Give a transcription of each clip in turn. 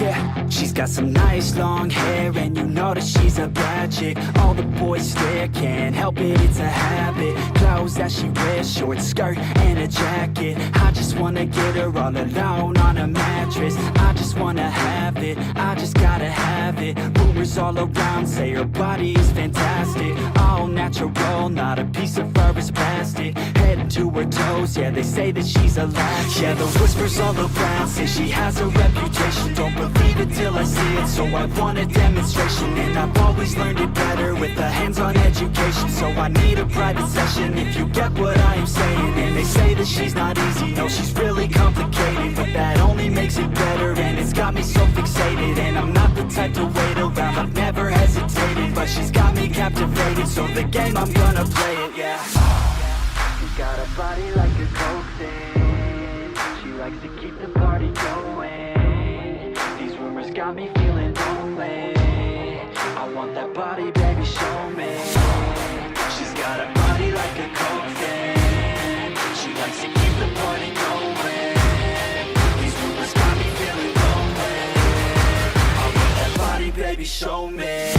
Yeah, she's got some nice long hair, and you know that she's a bad chick. All the boys stare, can't help it, it's a habit. Clothes that she wears, short skirt and a jacket. I just wanna get her all alone on a mattress. I just wanna have it, I just gotta have it. Rumors all around say her body is fantastic. All natural, not a piece of fur is plastic. Head to her toes, yeah, they say that she's a latch. Yeah, the whispers all around say she has a reputation. Don't believe it till I see it, so I want a demonstration. And I've always learned it better with a hands-on education. So I need a private session if you get what I am saying. And they say that she's not easy, no, she's really complicated, but that only makes it better So the game, I'm gonna play it, yeah. She's got a body like a coke thing. She likes to keep the party going. These rumors got me feeling lonely. I want that body, baby, show me. She's got a body like a coke thing. She likes to keep the party going. These rumors got me feeling lonely. I want that body, baby, show me.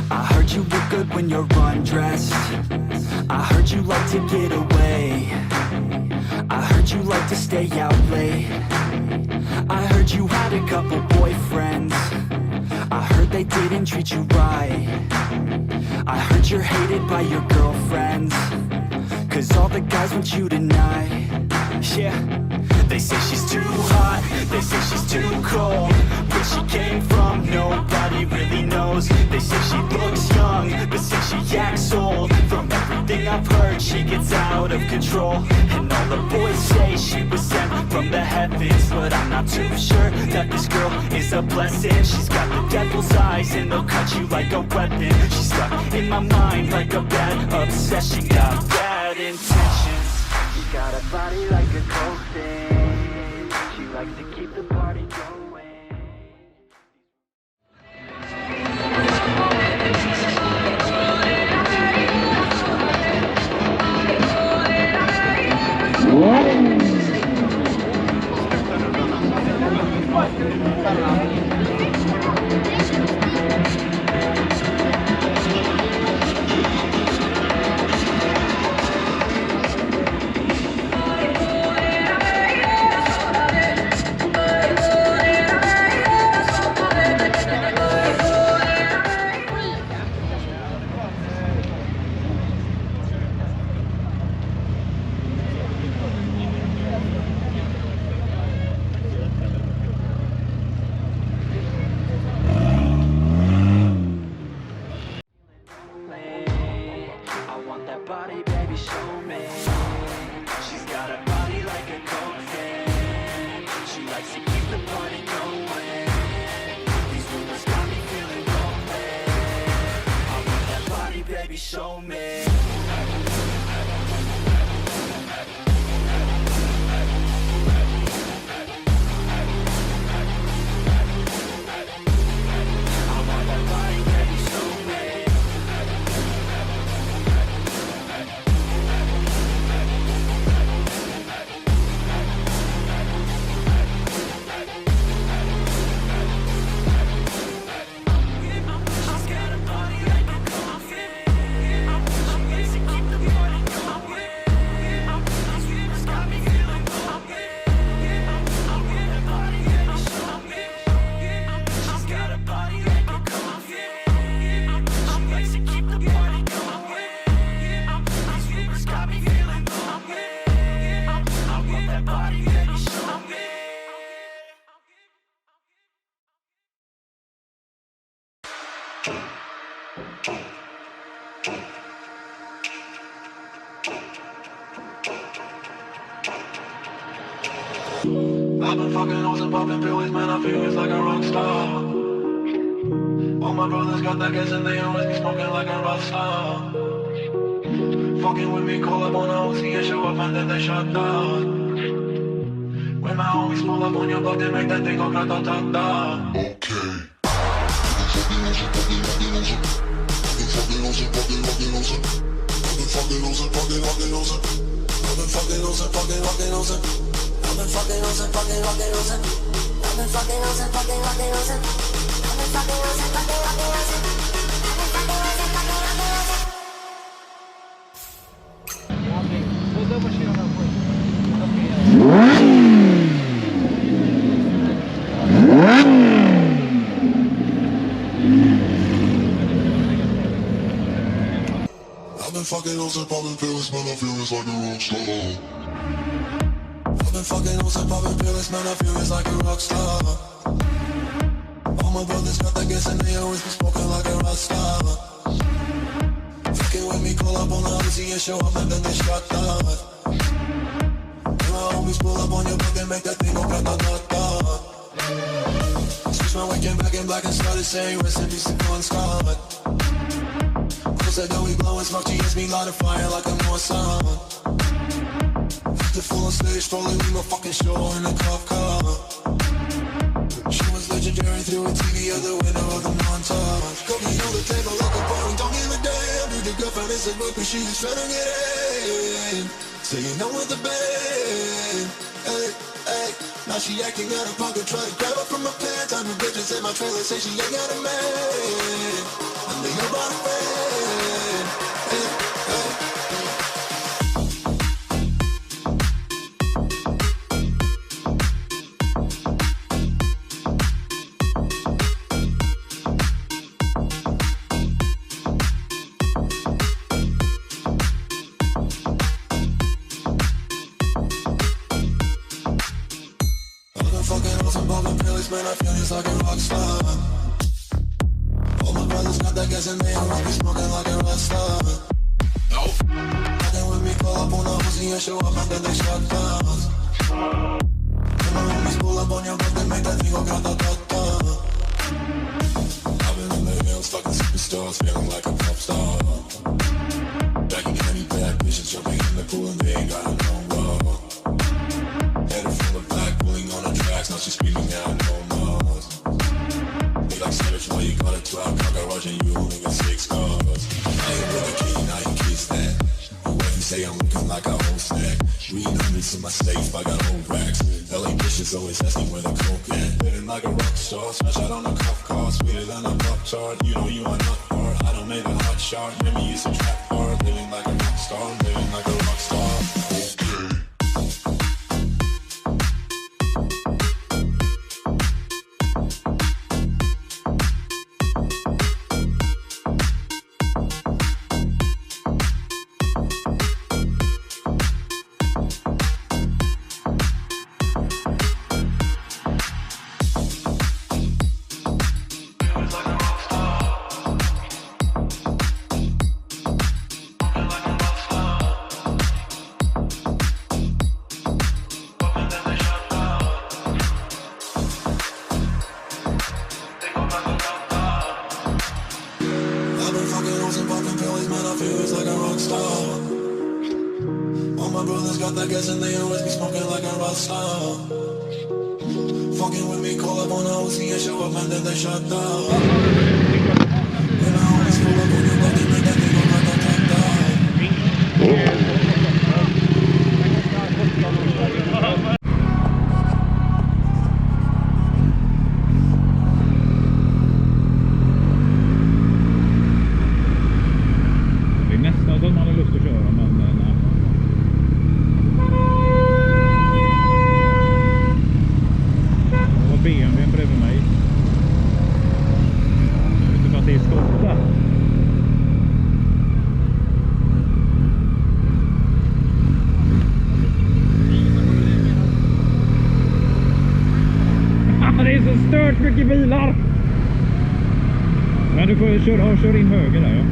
I heard you look good when you're undressed. I heard you like to get away. I heard you like to stay out late. I heard you had a couple boyfriends. I heard they didn't treat you right. I heard you're hated by your girlfriends, 'cause all the guys want you tonight. Yeah, they say she's too hot, they say she's too cold. Where she came from, nobody really knows. They say she looks young, but say she acts old. From everything I've heard, she gets out of control. And all the boys say she was sent from the heavens, but I'm not too sure that this girl is a blessing. She's got the devil's eyes and they'll cut you like a weapon. She's stuck in my mind like a bad obsession. Got bad intentions. She's got a body like a coke thing. She likes to keep the party going. Show me. I've been fucking hoes and popping pills, man, I feel it's like a rock star. All my brothers got that gas and they always be smoking like a rock star. Fucking with me, call up on a OC and show up and then they shut down. When my homies pull up on your block, they make that thing go grata-ta-ta. fucking hoes and popping pills, man, I feel it's like a rock star. I've been fucking hoes and popping pills, man, I feel it's like a rock star. All my brothers got that gas and they always be smoking like a rock star. Fucking with me, call up on the Uzi and show up and then they shot down. And my homies pull up on your block and make that thing go grata-ta-ta. Switch my weekend back in black and started saying rest in peace to Bon Scott. Close that door, we blowing smoke, she hits me light a fire like a North Sun. The full on stage, probably leave my fucking show in a cop car. She was legendary through a TV out the window of the montage. Cooking on the table like a bone, don't give a damn. Dude, your girlfriend is a groupie, she's trying to get in. Saying I'm with the band, hey, hey. Now she acting out of pocket, trying to grab her from my pants. I'm the bitches in my trailer, say she ain't got a man. And they know about a friend, hey, hey. Man, I feel it's like a rock star. All my brothers got that gas and they always be smoking like a rock star. Nope. Fucking with me, call up on the Uzi and show up and then they shot down. And my homies pull up on your block and make that thing go grata-ta-ta. I've been in the hills, fucking superstars, feeling like a pop star. Jackie Kenny, bad bitches jumping in the pool and they ain't got no love. Headed full of black, pulling on the tracks, now she's screaming out no more. They like savage, why you got a 12 car garage and you only got 6 cars. I ain't with a key, now you kiss that. You wait and say I'm looking like a whole snack. Reading hundreds in my safe, I got old racks. LA bitches always asking where the coke at. Living like a rock star, smash out on a cop car. Sweeter than a pop chart, you know you are not hard. I don't make a hot shot, maybe it's a trap hard. Living like a rock star, living like a rock star. Fucking with me, call up on the Uzi and show up and then they shut down. And I always pull up on your block and make that thing go grata-ta-ta. Det är nästan som man har lust att köra, men nej. BMW bredvid mig. Jag vet inte vad det är skott där. Det är så stört mycket bilar. Men du får kör in höger där, ja.